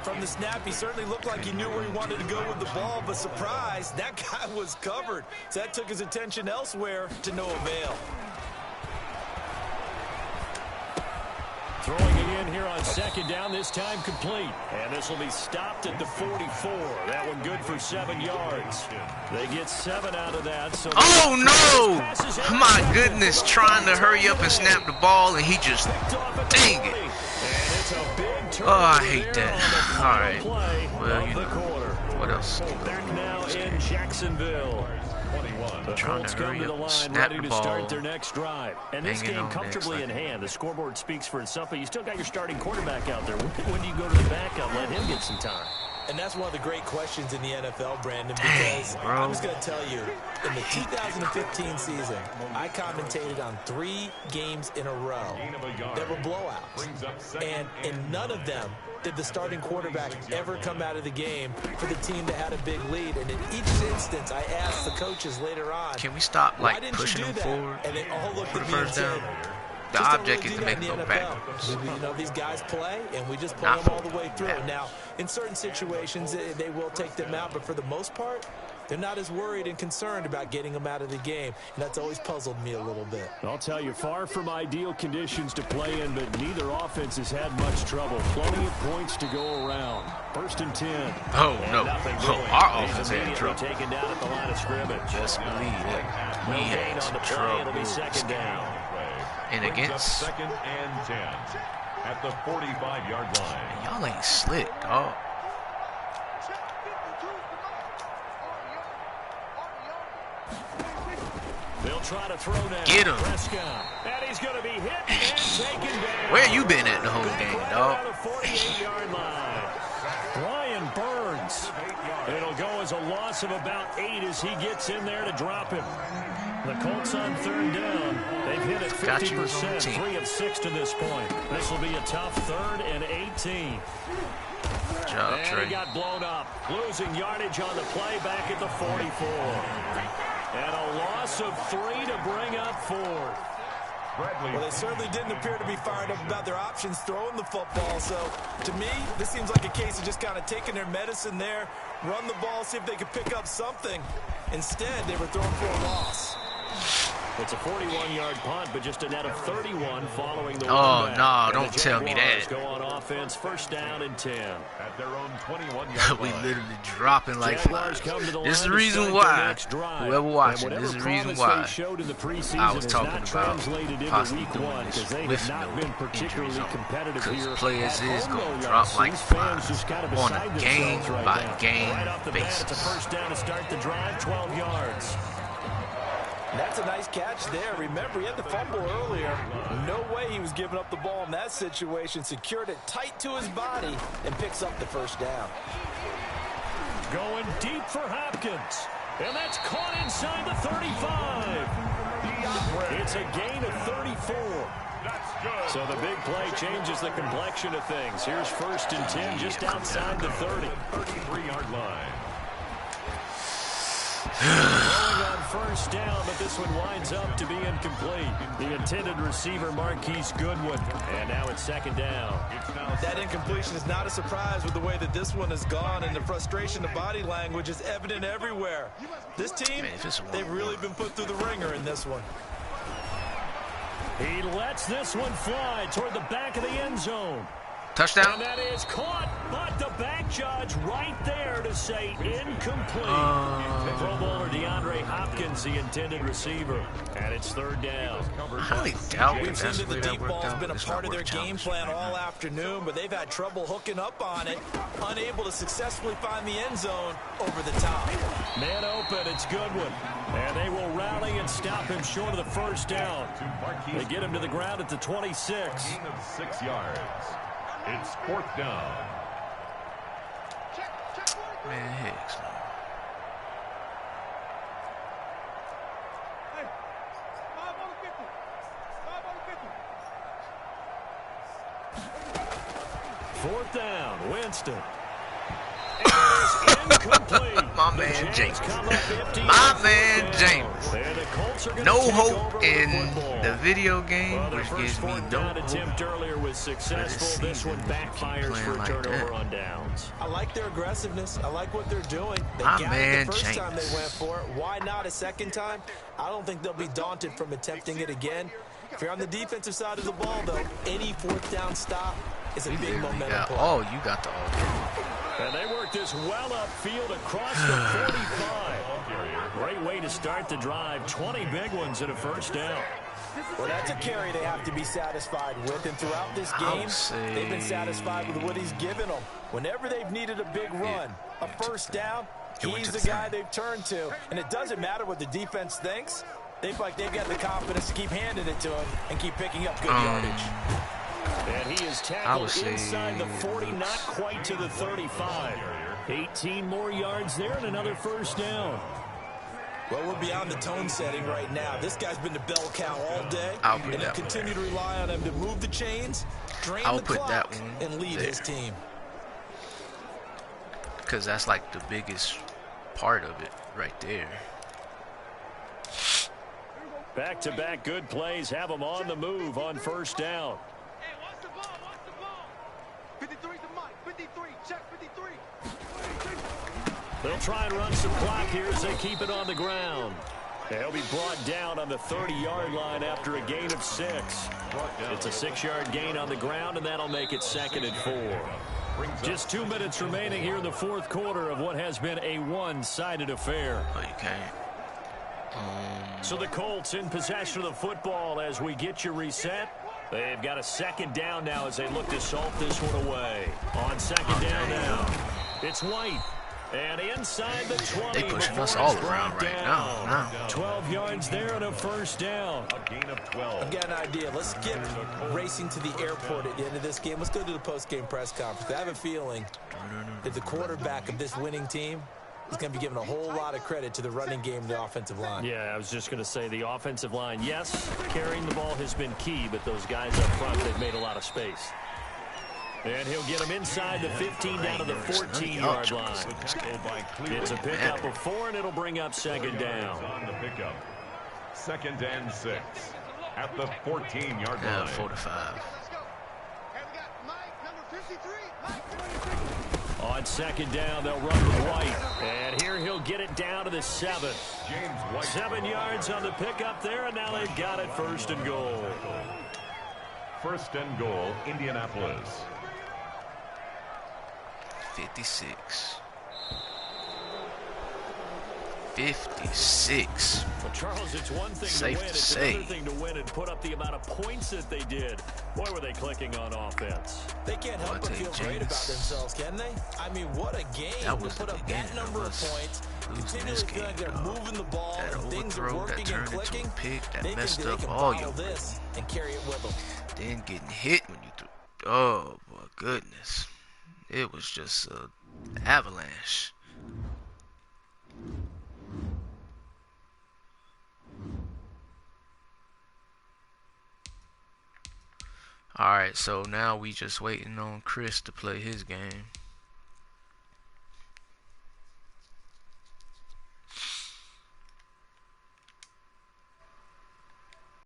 From the snap, he certainly looked like he knew where he wanted to go with the ball, but surprise, that guy was covered. So that took his attention elsewhere to no avail. Throwing it in here on 2nd down, this time complete. And this will be stopped at the 44. That one good for 7 yards. They get 7 out of that. So oh, no! My goodness, trying to hurry up and snap the ball, and he just, dang it. Oh, I hate that. All right. Well, you know, what else? They're now in Jacksonville. The Colts come to the line ready to start their next drive. And this game comfortably in hand. The scoreboard speaks for itself, but you still got your starting quarterback out there. When do you go to the backup? Let him get some time. And that's one of the great questions in the NFL, Brandon, because I'm just going to tell you, in the 2015 season, I commentated on 3 games in a row that were blowouts. And in none of them did the starting quarterback ever come out of the game for the team that had a big lead. And in each instance, I asked the coaches later on, can we stop, like, why didn't pushing you do them that? forward And they all looked for at the me and first said, down? The just object don't is really to do make that them in go the NFL. backwards. You know, these guys play, and we just play Not them all the way through. backwards. Now, in certain situations, they will take them out, but for the most part, they're not as worried and concerned about getting them out of the game, and that's always puzzled me a little bit. I'll tell you, far from ideal conditions to play in, but neither offense has had much trouble. Plenty of points to go around. 1st and 10. Oh, no. Oh, our offense He's had trouble. taken down at the line of scrimmage. Just believe it. We had some It'll trouble. be 2nd down. And against... 2nd and 10 at the 45-yard line. Y'all ain't slick, dog. They'll try to throw now. Get him. Prescott. And he's going to be hit and taken down. Where you been at the whole game, dog? Right on the 48-yard line. Brian Burns. It'll go as a loss of about 8 as he gets in there to drop him. The Colts on 3rd down. They've hit it 50%, 3 of 6 to this point. This will be a tough 3rd and 18. Good job, And Trey. he got blown up, losing yardage on the play back at the 44. And a loss of 3 to bring up 4th. Well, they certainly didn't appear to be fired up about their options throwing the football. So, to me, this seems like a case of just kind of taking their medicine there, run the ball, see if they could pick up something. Instead, they were throwing for a loss. It's a 41-yard punt, but just a net of 31 following the Oh, no, don't tell me that. Go on offense, 1st down and 10. At their own 21-yard We line. literally dropping like flies. Come to the This is the line to reason start why, their next drive. whoever watching, And this is the whatever reason promise why they showed in the preseason I was has talking not about translated into possibly week doing 1 this because they with have not no been particularly injuries on. competitive Because here. players At is home, going to though, drop like fans flies just kind of on beside a themselves game right by now. game Right off the bat, it's a basis. 1st down to start the drive, 12 yards. That's a nice catch there. Remember, he had the fumble earlier. No way he was giving up the ball in that situation. Secured it tight to his body and picks up the 1st down. Going deep for Hopkins. And that's caught inside the 35. It's a gain of 34. So the big play changes the complexion of things. Here's 1st and 10 just outside the 30. 33-yard line. Going on 1st down, but this one winds up to be incomplete. The intended receiver, Marquise Goodwin. And now it's 2nd down. That incompletion is not a surprise with the way that this one has gone, and the frustration, the body language is evident everywhere. This team, they've really been put through the ringer in this one. He lets this one fly toward the back of the end zone. Touchdown. And that is caught, but the back judge right there to say incomplete. Pro Bowler DeAndre Hopkins, the intended receiver. And it's 3rd down. I highly doubt We've that's seen the that way the that deep worked ball's out. been a It's part not of their worth game challenging plan right all now. afternoon, but they've had trouble hooking up on it, unable to successfully find the end zone over the top. Man open, it's Goodwin. And they will rally and stop him short of the 1st down. They get him to the ground at the 26. Gain of 6 yards. It's 4th down. Man, Hicks. Fourth down, Winston. Incomplete. My man James. My man James. No hope in the video game, which gives me no hope. Attempt earlier was successful. This one backfires for a turnover on downs. I like their aggressiveness. I like what they're doing. They My got man it the first James. time they went for it. Why not a second time? I don't think they'll be daunted from attempting it again. If you're on the defensive side of the ball, though, any 4th down stop is a big momentum play. Oh, you got the all. And they work this well upfield across the 45. Great way to start the drive. 20 big ones and a 1st down. Well, that's a carry they have to be satisfied with. And throughout this game, they've been satisfied with what he's given them. Whenever they've needed a big run, a 1st down, he's the guy they've turned to. And it doesn't matter what the defense thinks. They've got the confidence to keep handing it to him and keep picking up good yardage. And he is tackled inside the 40, not quite to the 35. 18 more yards there and another 1st down. Well, we're beyond the tone setting right now. This guy's been the bell cow all day, and they'll continue to rely on him to move the chains, drain the clock, and lead his team. Because that's like the biggest part of it right there. Back-to-back good plays have them on the move on first down. Hey, watch the ball, watch the ball. 53's the mic, 53, check 53. They'll try and run some clock here as they keep it on the ground. They'll be brought down on the 30-yard line after a gain of 6. It's a 6-yard gain on the ground, and that'll make it 2nd and 4. Just 2 minutes remaining here in the fourth quarter of what has been a one-sided affair. Oh, you can't. So the Colts in possession of the football as we get you reset. They've got a 2nd down now as they look to salt this one away. On 2nd down now, it's White. And inside the 20. They pushing us all around right now. 12 yards there and a first down. A gain of 12. I've got an idea. Let's skip racing to the airport at the end of this game. Let's go to the post-game press conference. I have a feeling that the quarterback of this winning team is going to be giving a whole lot of credit to the running game and the offensive line. Yeah, I was just going to say the offensive line, yes, carrying the ball has been key, but those guys up front, they've made a lot of space. And he'll get him inside the 15 down to the 14-yard line. It's a pickup of 4, and it'll bring up 2nd down. On the pickup. 2nd and 6 at the 14-yard line. 4 to 5. Hey, we got Mike, number 53. Mike, 23. On 2nd down, they'll run with White. And here he'll get it down to the 7. James White. 7 yards on the pickup there, and now they've got it 1st and goal. 1st and goal, Indianapolis. 56. 56. Well, Charles, it's one thing Safe to win. to It's say. another thing to win and put up the amount of points that they did. Boy, were they clicking on offense. They can't help but feel great about themselves, can they? I mean, what a game That to was put the up beginning that number of of us points. losing Continually this feel like game, they're moving the ball, That and things are overthrow working that and turned into clicking. a pick They that think messed they up can all bottle your this and carry it with them. then getting hit when you threw. Oh my goodness, it was just an avalanche. Alright, so now we just waiting on Chris to play his game.